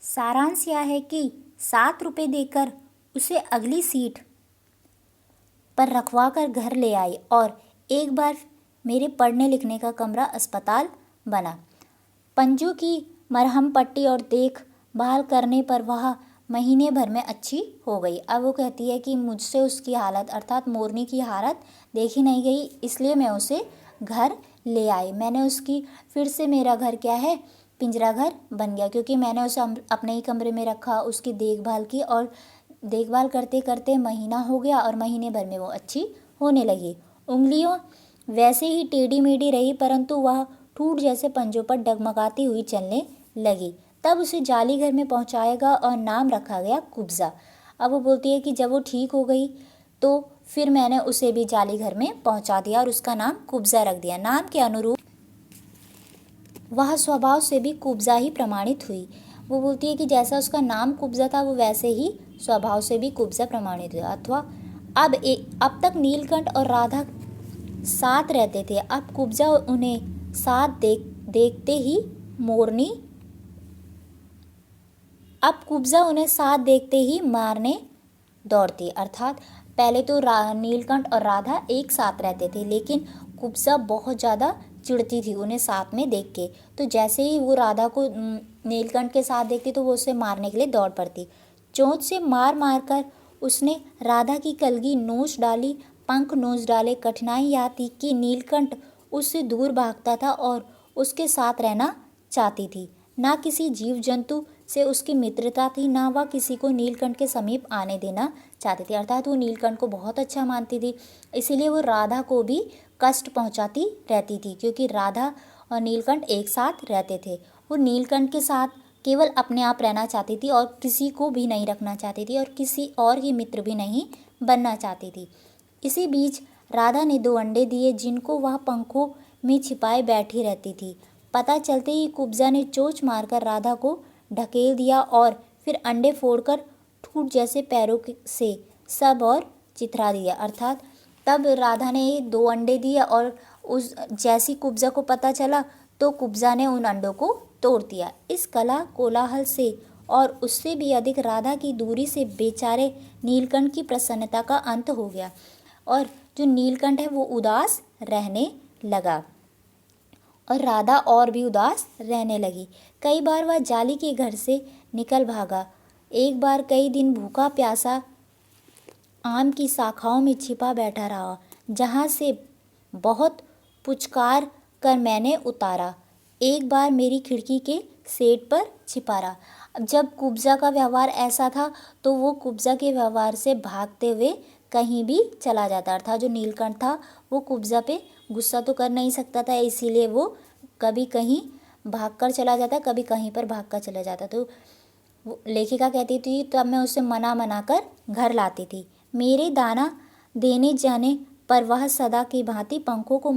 सारांश यह है कि 7 रुपये देकर उसे अगली सीट पर रखवा कर घर ले आई और एक बार मेरे पढ़ने लिखने का कमरा अस्पताल बना। पंजू की मरहम पट्टी और देखभाल करने पर वह महीने भर में अच्छी हो गई। अब वो कहती है कि मुझसे उसकी हालत अर्थात मोरनी की हालत देखी नहीं गई, इसलिए मैं उसे घर ले आई। मैंने उसकी फिर से मेरा घर क्या है, पिंजरा घर बन गया, क्योंकि मैंने उसे अपने ही कमरे में रखा, उसकी देखभाल की और देखभाल करते करते महीना हो गया और महीने भर में वो अच्छी होने लगी। उंगलियों वैसे ही टेढ़ी मेढ़ी रही, परंतु वह ठूठ जैसे पंजों पर डगमगाती हुई चलने लगी। तब उसे जाली घर में पहुंचाएगा और नाम रखा गया कुब्जा। अब वो बोलती है कि जब वो ठीक हो गई तो फिर मैंने उसे भी जाली घर में पहुंचा दिया और उसका नाम कुब्जा रख दिया। नाम के अनुरूप वह स्वभाव से भी कुब्जा ही प्रमाणित हुई। वो बोलती है कि जैसा उसका नाम कुब्जा था वो वैसे ही स्वभाव से भी कुब्जा प्रमाणित हुआ। अथवा अब तक नीलकंठ और राधा साथ रहते थे, अब कुब्जा उन्हें साथ देखते ही मारने दौड़ती। अर्थात पहले तो नीलकंठ और राधा एक साथ रहते थे, लेकिन कुब्जा बहुत ज़्यादा चिढ़ती थी उन्हें साथ में देख के। तो जैसे ही वो राधा को नीलकंठ के साथ देखती तो वो उसे मारने के लिए दौड़ पड़ती। चोंच से मार मार कर उसने राधा की कलगी नोच डाली, पंख नोच डाले। कठिनाई यह थी कि नीलकंठ उससे दूर भागता था और उसके साथ रहना चाहती थी। ना किसी जीव जंतु से उसकी मित्रता थी, ना वह किसी को नीलकंठ के समीप आने देना चाहती थी। अर्थात वो नीलकंठ को बहुत अच्छा मानती थी, इसीलिए वो राधा को भी कष्ट पहुंचाती रहती थी, क्योंकि राधा और नीलकंठ एक साथ रहते थे। वो नीलकंठ के साथ केवल अपने आप रहना चाहती थी और किसी को भी नहीं रखना चाहती थी और किसी और की मित्र भी नहीं बनना चाहती थी। इसी बीच राधा ने 2 अंडे दिए, जिनको वह पंखों में छिपाए बैठी रहती थी। पता चलते ही कुब्जा ने चोंच मारकर राधा को ढकेल दिया और फिर अंडे फोड़कर ठूठ जैसे पैरों से सब और चिथरा दिया। अर्थात तब राधा ने 2 अंडे दिए और उस जैसी कुब्जा को पता चला तो कुब्जा ने उन अंडों को तोड़ दिया। इस कला कोलाहल से और उससे भी अधिक राधा की दूरी से बेचारे नीलकंठ की प्रसन्नता का अंत हो गया और जो नीलकंठ है वो उदास रहने लगा और राधा और भी उदास रहने लगी। कई बार वह जाली के घर से निकल भागा। एक बार कई दिन भूखा प्यासा आम की शाखाओं में छिपा बैठा रहा, जहाँ से बहुत पुचकार कर मैंने उतारा। एक बार मेरी खिड़की के सेट पर छिपा रहा। जब कुब्जा का व्यवहार ऐसा था तो वो कुब्जा के व्यवहार से भागते हुए कहीं भी चला जाता। अर्थात जो नीलकंठ था वो कुब्जा पे गुस्सा तो कर नहीं सकता था, इसीलिए वो कभी कहीं भागकर चला जाता, कभी कहीं पर भागकर चला जाता। तो लेखिका कहती थी तब मैं उसे मना कर घर लाती थी। मेरे दाना देने जाने पर वह सदा की भांति पंखों को